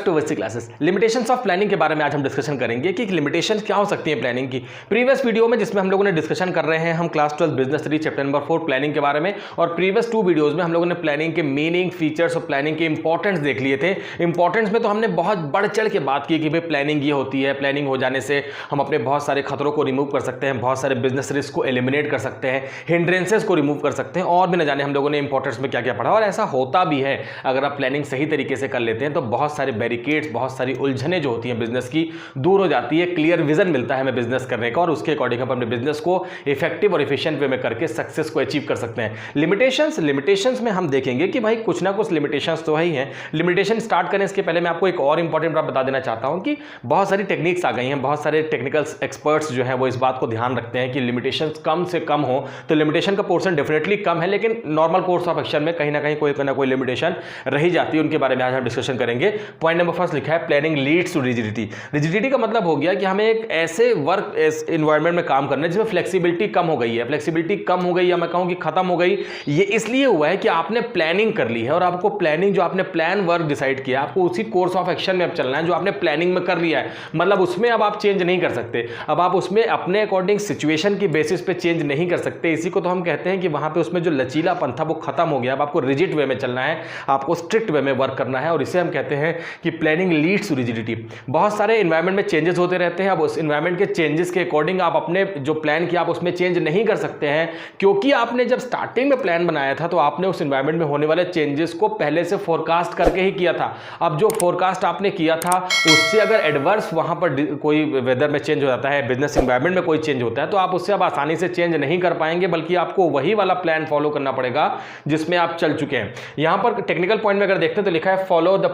Back to वेस्टी classes. Limitations of planning के बारे में आज हम डिस्कशन करेंगे कि लिमिटेशन क्या हो सकती है प्लानिंग की। प्रीवियस वीडियो में जिसमें हम लोगों ने डिस्कशन कर रहे हैं हम class 12 business 3 chapter number 4 planning के बारे में, और प्रीवियस 2 वीडियोस में हम लोगों ने प्लानिंग के मीनिंग, फीचर्स और प्लानिंग के इंपॉर्टेंस देख लिए थे। इंपॉर्टेंस में तो हमने बहुत बढ़ चढ़ के बात की कि भाई प्लानिंग ये होती है, प्लानिंग हो जाने से हम अपने बहुत सारे खतरों को रिमूव कर सकते हैं, बहुत सारे बिजनेस रिस्क को एलिमिनेट कर सकते हैं, हिंड्रेंसेस को रिमूव कर सकते हैं, और भी न जाने हम लोगों ने इंपॉर्टेंस में क्या क्या पढ़ा। और ऐसा होता भी है, अगर आप प्लानिंग सही तरीके से कर लेते हैं तो बहुत सारे बैरिकेड्स, बहुत सारी उलझने जो होती हैं बिजनेस की दूर हो जाती है। क्लियर विजन मिलता है हमें बिजनेस करने का, और उसके अकॉर्डिंग हम अपने बिजनेस को इफेक्टिव और एफिशिएंट वे में करके सक्सेस को अचीव कर सकते हैं। लिमिटेशंस में हम देखेंगे कि भाई कुछ ना कुछ लिमिटेशंस तो है ही हैं। लिमिटेशन स्टार्ट करने इसके पहले मैं आपको एक और इंपॉर्टेंट बात बता देना चाहता हूं कि बहुत सारी टेक्निक्स आ गई हैं, बहुत सारे टेक्निकल एक्सपर्ट्स जो हैं वो इस बात को ध्यान रखते हैं कि लिमिटेशंस कम से कम हो। तो लिमिटेशन का पोर्शन डेफिनेटली कम है, लेकिन नॉर्मल कोर्स ऑफ एक्शन में कहीं ना कहीं कोई ना कोई लिमिटेशन रही जाती है। उनके बारे में आज हम डिस्कशन करेंगे। पॉइंट नंबर फर्स्ट लिखा है planning leads to rigidity. Rigidity का मतलब हो गया कि हमें एक ऐसे वर्क एनवायरनमेंट में काम करना है जिसमें फ्लेक्सिबिलिटी कम हो गई है। फ्लेक्सिबिलिटी कम हो गई या मैं कहूं कि खत्म हो गई, ये इसलिए हुआ है कि आपने प्लानिंग कर ली है, और आपको प्लानिंग जो आपने प्लान वर्क डिसाइड किया, आपको उसी कोर्स ऑफ एक्शन में अब चलना है जो आपने प्लानिंग में कर लिया है। मतलब उसमें अब आप चेंज नहीं कर सकते, अब आप उसमें अपने अकॉर्डिंग सिचुएशन की बेसिस पे चेंज नहीं कर सकते। इसी को तो हम कहते हैं कि वहां पे उसमें जो लचीलापन था वो खत्म हो गया। अब आपको रिजिड वे में चलना है, आपको स्ट्रिक्ट वे में वर्क करना है, और इसे हम कहते हैं कि प्लानिंग लीड्स टू रिजिडिटी। बहुत सारे एनवायरनमेंट में चेंजेस होते रहते हैं। अब उस एनवायरनमेंट के चेंजेस के अकॉर्डिंग आप अपने जो प्लान किया आप उसमें चेंज नहीं कर सकते हैं, क्योंकि आपने जब स्टार्टिंग में प्लान बनाया था तो आपने उस एनवायरनमेंट में होने वाले चेंजेस को पहले से फोरकास्ट करके ही किया था। अब जो फोरकास्ट आपने किया था उससे अगर एडवर्स वहां पर कोई वेदर में चेंज हो जाता है, बिजनेस एनवायरनमेंट में कोई चेंज होता है, तो आप उससे अब आसानी से चेंज नहीं कर पाएंगे, बल्कि आपको वही वाला प्लान फॉलो करना पड़ेगा जिसमें आप चल चुके हैं। यहां पर टेक्निकल पॉइंट में अगर देखते हैं तो लिखा है follow the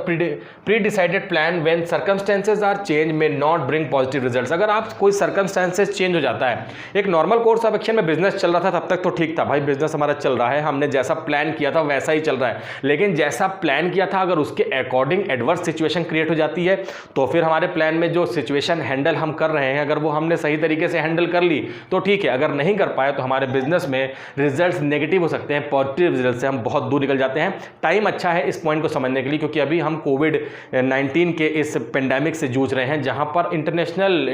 predecided plan when circumstances are change may not bring positive results. अगर आप कोई सर्कमस्टेंसेस चेंज हो जाता है, एक नॉर्मल कोर्स ऑफ एक्शन में बिजनेस चल रहा था तब तक तो ठीक था, भाई बिजनेस हमारा चल रहा है, हमने जैसा प्लान किया था वैसा ही चल रहा है। लेकिन जैसा प्लान किया था अगर उसके अकॉर्डिंग एडवर्स सिचुएशन क्रिएट हो जाती है तो फिर हमारे प्लान में जो सिचुएशन हैंडल हम कर रहे हैं अगर वो हमने सही तरीके से हैंडल कर ली तो ठीक है, अगर नहीं कर पाए तो हमारे बिजनेस में रिजल्ट्स नेगेटिव हो सकते हैं, पॉजिटिव रिजल्ट से हम बहुत दूर निकल जाते हैं। टाइम अच्छा है इस पॉइंट को समझने के लिए, क्योंकि अभी हम कोविड-19 के इस पेंडेमिक से जूझ रहे हैं, जहां पर इंटरनेशनल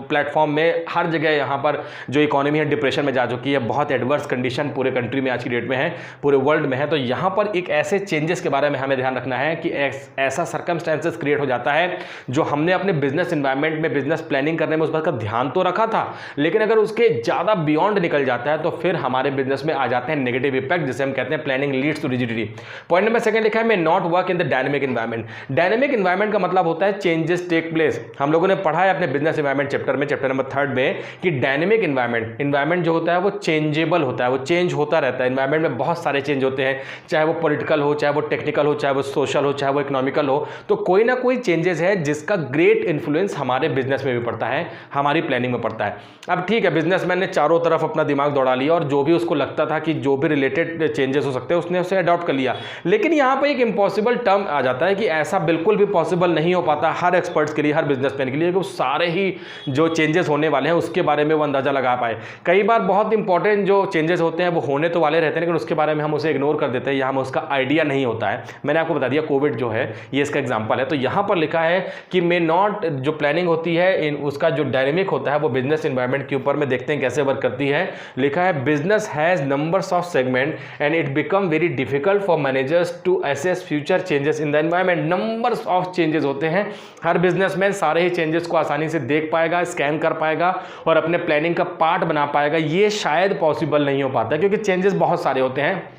प्लेटफॉर्म में हर जगह यहां पर जो इकोनॉमी है डिप्रेशन में जा चुकी है, बहुत एडवर्स कंडीशन पूरे कंट्री में आज की डेट में है, पूरे वर्ल्ड में है। तो यहां पर एक ऐसे चेंजेस के बारे में हमें ध्यान रखना है कि ऐसा सर्कमस्टेंसेस क्रिएट हो जाता है जो हमने अपने बिजनेस एनवायरनमेंट में बिजनेस प्लानिंग करने में उस बात का ध्यान तो रखा था, लेकिन अगर उसके ज्यादा बियॉन्ड निकल जाता है तो फिर हमारे बिजनेस में आ जाते हैं नेगेटिव इफेक्ट, जिसे हम कहते हैं planning leads to rigidity. Point number second लिखा है may not work in the dynamic environment. Dynamic environment का मतलब होता है चेंजेस टेक प्लेस। हम लोगों ने पढ़ा है अपने बिजनेस एनवायरनमेंट चैप्टर में, चैप्टर नंबर 3 में, कि डायनेमिक एनवायरनमेंट जो होता है वो चेंजेबल होता है, वो चेंज होता रहता है। एनवायरनमेंट में बहुत सारे चेंज होते हैं, चाहे वो पॉलिटिकल हो, चाहे वो टेक्निकल हो, चाहे वो सोशल हो, चाहे वो इकोनॉमिकल हो, तो कोई ना कोई चेंजेस है जिसका ग्रेट इन्फ्लुएंस हमारे बिजनेस में भी पड़ता है, हमारी प्लानिंग में पड़ता है। अब ठीक है, बिजनेसमैन ने चारों तरफ अपना दिमाग दौड़ा लिया और जो भी उसको लगता था कि जो भी रिलेटेड चेंजेस हो सकते हैं उसने उसे अडॉप्ट कर लिया, लेकिन यहां पर एक इंपॉसिबल टर्म आ जाता है कि ऐसा बिल्कुल भी पॉसिबल नहीं हो पाता हर एक्सपर्ट्स के लिए, हर बिजनेसमैन के लिए, कि सारे ही जो चेंजेस होने वाले हैं उसके बारे में वो अंदाजा लगा पाए। कई बार बहुत इंपॉर्टेंट जो चेंजेस होते हैं वो होने तो वाले रहते हैं, लेकिन उसके बारे में हम उसे इग्नोर कर देते हैं या हम उसका आइडिया नहीं होता है। मैंने आपको बता दिया कोविड जो है ये इसका एग्जांपल है। तो यहां पर लिखा है कि मे नॉट, जो प्लानिंग होती है उसका जो डायनेमिक होता है वो बिजनेस एनवायरनमेंट के ऊपर में देखते हैं कैसे वर्क करती है। लिखा है business has numbers of segment and it become very difficult for managers to assess future changes in the environment. Numbers of changes होते हैं, हर बिजनेसमैन सारे ही चेंजेस को आसानी से देख पाएगा, स्कैन कर पाएगा और अपने प्लानिंग का पार्ट बना पाएगा, ये शायद पॉसिबल नहीं हो पाता, क्योंकि चेंजेस बहुत सारे होते हैं।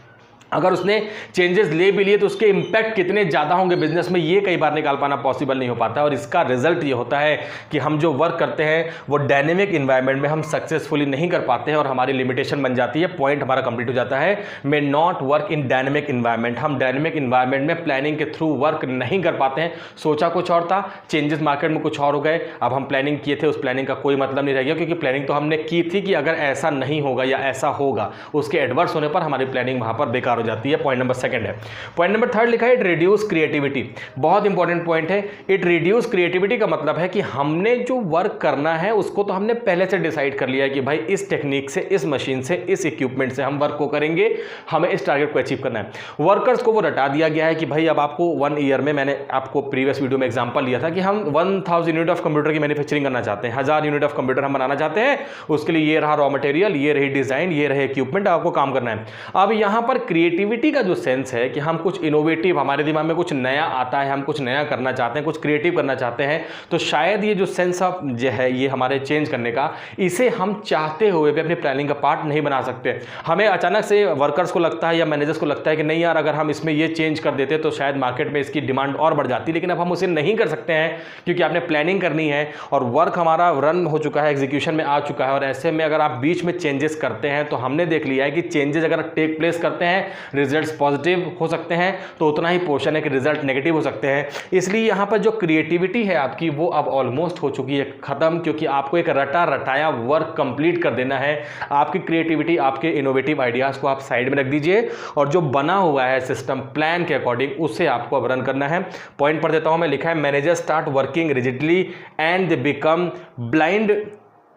अगर उसने चेंजेस ले भी लिए तो उसके इंपैक्ट कितने ज़्यादा होंगे बिजनेस में, ये कई बार निकाल पाना पॉसिबल नहीं हो पाता, और इसका रिजल्ट ये होता है कि हम जो वर्क करते हैं वो डायनेमिक इन्वायरमेंट में हम सक्सेसफुली नहीं कर पाते हैं और हमारी लिमिटेशन बन जाती है। पॉइंट हमारा कंप्लीट हो जाता है, may not work in dynamic environment. हम डायनेमिक इन्वायरमेंट में प्लानिंग के थ्रू वर्क नहीं कर पाते हैं। सोचा कुछ और था, चेंजेस मार्केट में कुछ और हो गए, अब हम प्लानिंग किए थे, उस प्लानिंग का कोई मतलब नहीं रह गया, क्योंकि प्लानिंग तो हमने की थी कि अगर ऐसा नहीं होगा या ऐसा होगा, उसके एडवर्स होने पर हमारी प्लानिंग वहां पर बेकार हो जाती है। पॉइंट नंबर सेकंड है। पॉइंट नंबर थर्ड लिखा है इट रिड्यूस क्रिएटिविटी। बहुत इंपॉर्टेंट पॉइंट है। इट रिड्यूस क्रिएटिविटी का मतलब है कि हमने जो वर्क करना है उसको तो हमने पहले से डिसाइड कर लिया है कि भाई इस टेक्निक से, इस मशीन से, इस इक्विपमेंट से हम वर्क को करेंगे, हमें इस टारगेट को अचीव करना है। वर्कर्स को वो रटा दिया गया है कि भाई अब आपको 1 ईयर में, मैंने आपको प्रीवियस वीडियो में एग्जांपल लिया था कि हम 1000 यूनिट ऑफ कंप्यूटर की मैन्युफैक्चरिंग करना चाहते हैं, 1000 यूनिट ऑफ कंप्यूटर हम बनाना चाहते हैं। उसके लिए ये रहा रॉ मटेरियल, ये रही डिजाइन, ये रहे इक्विपमेंट, आपको काम करना है। अब यहां पर क्रिएटिविटी का जो सेंस है कि हम कुछ इनोवेटिव, हमारे दिमाग में कुछ नया आता है, हम कुछ नया करना चाहते हैं, कुछ क्रिएटिव करना चाहते हैं, तो शायद ये जो सेंस ऑफ जो है ये हमारे चेंज करने का, इसे हम चाहते हुए भी अपनी प्लानिंग का पार्ट नहीं बना सकते। हमें अचानक से वर्कर्स को लगता है या मैनेजर्स को लगता है कि नहीं यार, अगर हम इसमें ये चेंज कर देते तो शायद मार्केट में इसकी डिमांड और बढ़ जाती, लेकिन अब हम उसे नहीं कर सकते हैं क्योंकि आपने प्लानिंग करनी है और वर्क हमारा रन हो चुका है, एग्जीक्यूशन में आ चुका है। और ऐसे में अगर आप बीच में चेंजेस करते हैं तो हमने देख लिया है कि चेंजेस अगर टेक प्लेस करते हैं, रिजल्ट्स पॉजिटिव हो सकते हैं तो उतना ही पोर्शन है कि रिजल्ट नेगेटिव हो सकते हैं। इसलिए यहां पर जो क्रिएटिविटी है आपकी वो अब ऑलमोस्ट हो चुकी है खत्म, क्योंकि आपको एक रटा रटाया वर्क कंप्लीट कर देना है। आपकी क्रिएटिविटी, आपके इनोवेटिव आइडियाज को आप साइड में रख दीजिए और जो बना हुआ है सिस्टम प्लान के अकॉर्डिंग उसे आपको अब रन करना है। पॉइंट पढ़ देता हूं मैं। लिखा है manager start working rigidly and they become blind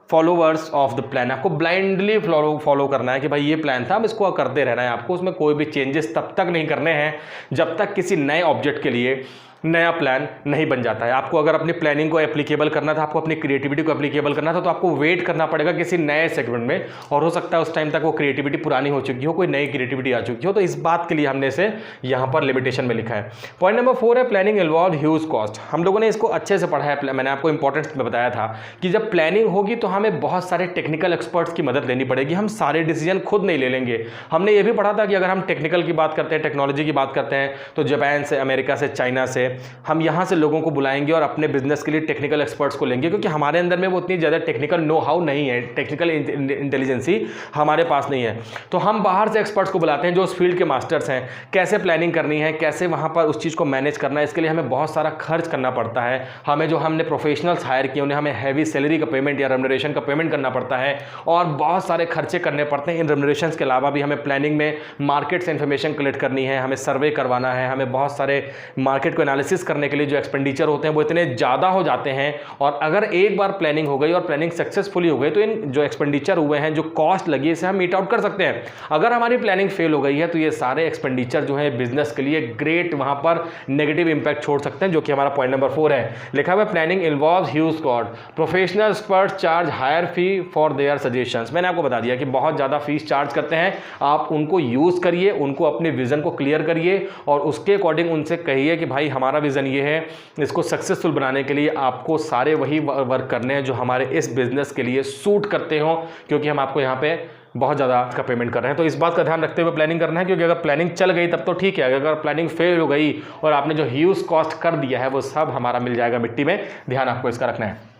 followers of the plan. आपको ब्लाइंडली फॉलो करना है कि भाई ये प्लान था, अब इसको करते रहना है। आपको उसमें कोई भी चेंजेस तब तक नहीं करने हैं जब तक किसी नए ऑब्जेक्ट के लिए नया प्लान नहीं बन जाता है। आपको अगर अपनी प्लानिंग को एप्लीकेबल करना था, आपको अपनी क्रिएटिविटी को एप्लीकेबल करना था, तो आपको वेट करना पड़ेगा किसी नए सेगमेंट में, और हो सकता है उस टाइम तक वो क्रिएटिविटी पुरानी हो चुकी हो, कोई नई क्रिएटिविटी आ चुकी हो। तो इस बात के लिए हमने इसे यहाँ पर लिमिटेशन में लिखा है। पॉइंट नंबर 4 है प्लानिंग इन्वॉल्व ह्यूज कॉस्ट। हम लोगों ने इसको अच्छे से पढ़ा है। मैंने आपको इंपॉर्टेंस में बताया था कि जब प्लानिंग होगी तो हमें बहुत सारे टेक्निकल एक्सपर्ट्स की मदद लेनी पड़ेगी। हम सारे डिसीजन खुद नहीं ले लेंगे। हमने ये भी पढ़ा था कि अगर हम टेक्निकल की बात करते हैं, टेक्नोलॉजी की बात करते हैं, तो जापान से, अमेरिका से, चाइना से हम यहाँ से लोगों को बुलाएंगे और अपने बिजनेस के लिए टेक्निकल एक्सपर्ट्स को लेंगे, क्योंकि हमारे अंदर में वो उतनी ज़्यादा टेक्निकल नो हाउ नहीं है, टेक्निकल इंटेलिजेंसी हमारे पास नहीं है। तो हम बाहर से एक्सपर्ट्स को बुलाते हैं जो उस फील्ड के मास्टर्स हैं। कैसे प्लानिंग करनी है, कैसे वहाँ पर उस चीज़ को मैनेज करना है, इसके लिए हमें बहुत सारा खर्च करना पड़ता है। हमें जो हमने प्रोफेशनल्स हायर किए उन्हें हमें हैवी सैलरी का पेमेंट या रेम्युनरेशन का पेमेंट करना पड़ता है और बहुत सारे खर्चे करने पड़ते हैं। इन रेम्युनरेशन के अलावा भी हमें प्लानिंग में मार्केट से इंफॉर्मेशन कलेक्ट करनी है, हमें सर्वे करवाना है, हमें बहुत सारे मार्केट को एनालिसिस करने के लिए जो एक्सपेंडिचर होते हैं वो इतने ज़्यादा हो जाते हैं। और अगर एक बार प्लानिंग हो गई और प्लानिंग सक्सेसफुली हो गई तो इन जो एक्सपेंडिचर हुए हैं, जो कॉस्ट लगी है, इसे हम मीट आउट कर सकते हैं। अगर हमारी प्लानिंग फेल हो गई है तो ये सारे एक्सपेंडिचर जो है बिजनेस के लिए ग्रेट वहां पर नेगेटिव इंपैक्ट छोड़ सकते हैं, जो कि हमारा पॉइंट नंबर 4 है। लिखा हुआ planning involve huge cost, professional expert charge higher fee for their suggestions. मैंने आपको बता दिया कि बहुत ज़्यादा फीस चार्ज करते हैं। आप उनको यूज़ करिए, उनको अपने विजन को क्लियर करिए और उसके अकॉर्डिंग उनसे कहिए कि भाई हमारा विजन ये है, इसको सक्सेसफुल बनाने के लिए आपको सारे वही वर्क करने हैं जो हमारे इस बिजनेस के लिए सूट करते हो, क्योंकि हम आपको यहाँ पे बहुत ज़्यादा का पेमेंट कर रहे हैं। तो इस बात का ध्यान रखते हुए प्लानिंग करना है, क्योंकि अगर प्लानिंग चल गई तब तो ठीक है, अगर प्लानिंग फेल हो गई और आपने जो ह्यूज कॉस्ट कर दिया है वो सब हमारा मिल जाएगा मिट्टी में। ध्यान आपको इसका रखना है।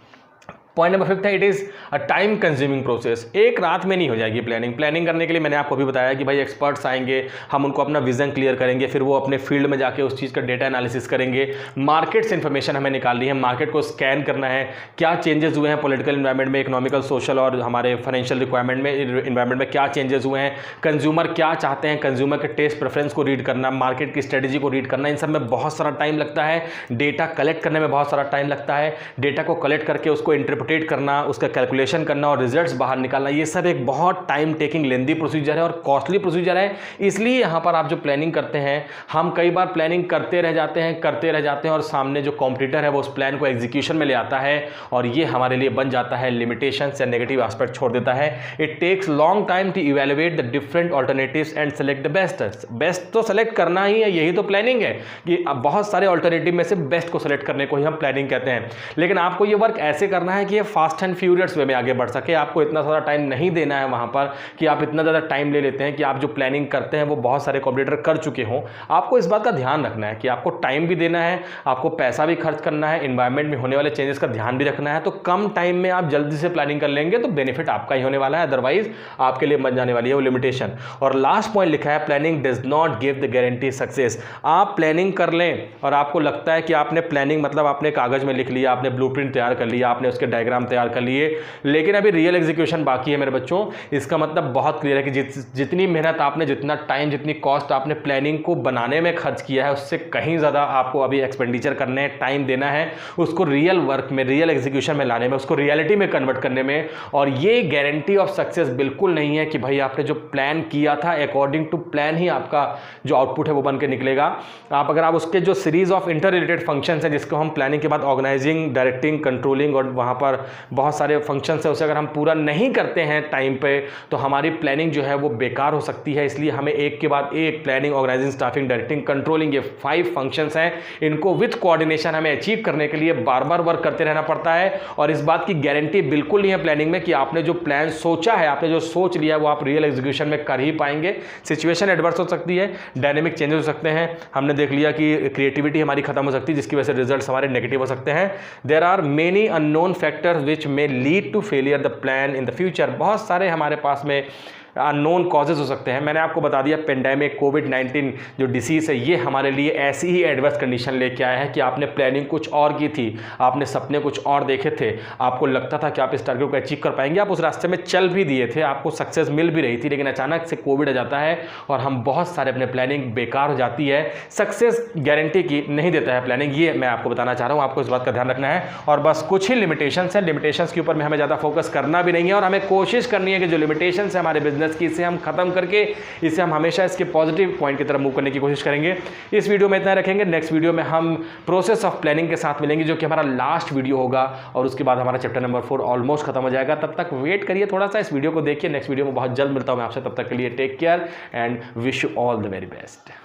पॉइंट नंबर 5 है it is a time consuming process. एक रात में नहीं हो जाएगी प्लानिंग करने के लिए मैंने आपको भी बताया कि भाई एक्सपर्ट्स आएंगे, हम उनको अपना विजन क्लियर करेंगे, फिर वो अपने फील्ड में जाके उस चीज़ का डेटा एनालिसिस करेंगे, मार्केट से इन्फॉर्मेशन हमें निकालनी है, मार्केट को स्कैन करना है, क्या चेंजेस हुए हैं पॉलिटिकल इन्वायरमेंट में, इकोनॉमिकल, सोशल और हमारे फाइनेंशियल रिक्वायरमेंट में, इन्वायरमेंट में क्या चेंजेस हुए हैं, कंज्यूमर क्या चाहते हैं, कंज्यूमर के टेस्ट प्रेफरेंस को रीड करना, मार्केट की स्ट्रेटेजी को रीड करना, इन सब में बहुत सारा टाइम लगता है। डेटा कलेक्ट करने में बहुत सारा टाइम लगता है, डेटा को कलेक्ट करके उसको इंटरप्रेट करना, उसका कैलकुलेशन करना और रिजल्ट्स बाहर निकालना, ये सब एक बहुत टाइम टेकिंग लेंदी प्रोसीजर है और कॉस्टली प्रोसीजर है। इसलिए यहाँ पर आप जो प्लानिंग करते हैं, हम कई बार प्लानिंग करते रह जाते हैं और सामने जो कॉम्पिटिटर है वो उस प्लान को एग्जीक्यूशन में ले आता है और ये हमारे लिए बन जाता है लिमिटेशंस या नेगेटिव एस्पेक्ट छोड़ देता है। It takes long time to evaluate the different alternatives and select the best. Best तो सेलेक्ट करना ही है, यही तो प्लानिंग है कि अब बहुत सारे ऑल्टरनेटिव में से बेस्ट को सेलेक्ट करने को ही हम प्लानिंग कहते हैं। लेकिन आपको ये वर्क ऐसे करना है कि ये फास्ट एंड फ्यूरियस वे में आगे बढ़ सके। आपको इतना सारा टाइम नहीं देना है वहां पर कि आप इतना ज़्यादा टाइम ले लेते हैं कि आप जो प्लानिंग करते हैं वो बहुत सारे कॉम्पिटिटर कर चुके हों। आपको इस बात का ध्यान रखना है कि आपको टाइम भी देना है, आपको पैसा भी खर्च करना है, एनवायरनमेंट में होने वाले चेंजेस का ध्यान भी रखना है। तो कम टाइम में आप जल्दी से प्लानिंग कर लेंगे तो बेनिफिट आपका ही होने वाला है, अदरवाइज आपके लिए बन जाने वाली है वो लिमिटेशन। और लास्ट पॉइंट लिखा है planning does not give the guarantee success. आप प्लानिंग कर लें और आपको लगता है कि आपने प्लानिंग मतलब आपने कागज में लिख लिया, आपने ब्लूप्रिंट तैयार कर लिया, आपने उसके डायग्राम तैयार कर लिए, लेकिन अभी रियल एग्जीक्यूशन बाकी है मेरे बच्चों। इसका मतलब बहुत क्लियर है कि जितनी मेहनत आपने, जितना टाइम, जितनी कॉस्ट आपने प्लानिंग को बनाने में खर्च किया है, उससे कहीं ज़्यादा आपको अभी एक्सपेंडिचर करने हैं, टाइम देना है उसको रियल वर्क में, रियल एग्जीक्यूशन में लाने में, उसको रियलिटी में कन्वर्ट करने में। और ये गारंटी ऑफ सक्सेस बिल्कुल नहीं है कि भाई आपने जो प्लान किया था अकॉर्डिंग टू प्लान ही आपका जो आउटपुट है वो बन के निकलेगा। अगर आप उसके जो series of inter related functions हैं, जिसको हम प्लानिंग के बाद ऑर्गेनाइजिंग, डायरेक्टिंग, कंट्रोलिंग और वहाँ पर बहुत सारे फंक्शंस हैं, उसे अगर हम पूरा नहीं करते हैं टाइम पे, तो हमारी प्लानिंग जो है वो बेकार हो सकती है। इसलिए हमें एक के बाद एक planning, organising, staffing, directing, controlling, ये 5 फंक्शंस हैं, इनको विथ कोऑर्डिनेशन हमें अचीव करने के लिए बार बार वर्क करते रहना पड़ता है। और इस बात की गारंटी बिल्कुल नहीं है प्लानिंग में कि आपने जो प्लान सोचा है, आपने जो सोच लिया है, वो आप रियल एग्जीक्यूशन में कर ही पाएंगे। सिचुएशन एडवर्स हो सकती है, डायनेमिक चेंजेस हो सकते हैं, हमने देख लिया कि क्रिएटिविटी हमारी खत्म हो सकती है, जिसकी वजह से रिजल्ट्स हमारे नेगेटिव हो सकते हैं। There are many unknown factors which may lead to failure the plan in the future. बहुत सारे हमारे पास में अननोन कॉजेज हो सकते हैं। मैंने आपको बता दिया पेंडेमिक, कोविड-19 जो डिसीज़ है, ये हमारे लिए ऐसी ही एडवर्स कंडीशन लेके आया है कि आपने प्लानिंग कुछ और की थी, आपने सपने कुछ और देखे थे, आपको लगता था कि आप इस टारगेट को अचीव कर पाएंगे, आप उस रास्ते में चल भी दिए थे, आपको सक्सेस मिल भी रही थी, लेकिन अचानक से कोविड आ जाता है और हम बहुत सारे अपने प्लानिंग बेकार हो जाती है। सक्सेस गारंटी की नहीं देता है प्लानिंग, ये मैं आपको बताना चाह रहा हूँ, आपको इस बात का ध्यान रखना है। और बस कुछ ही लिमिटेशंस हैं, लिमिटेशंस के ऊपर में हमें ज़्यादा फोकस करना भी नहीं है, और हमें कोशिश करनी है कि जो लिमिटेशंस है हमारे बिजनेस की, इसे हम खत्म करके इसे हम हमेशा इसके पॉजिटिव पॉइंट की तरफ मूव करने की कोशिश करेंगे। इस वीडियो में इतना रखेंगे, नेक्स्ट वीडियो में हम प्रोसेस ऑफ प्लानिंग के साथ मिलेंगे, जो कि हमारा लास्ट वीडियो होगा, और उसके बाद हमारा चैप्टर नंबर 4 ऑलमोस्ट खत्म हो जाएगा। तब तक वेट करिए थोड़ा सा, इस वीडियो को देखिए, नेक्स्ट वीडियो में बहुत जल्द मिलता हूं मैं आपसे। तब तक के लिए take care and wish you all the very best.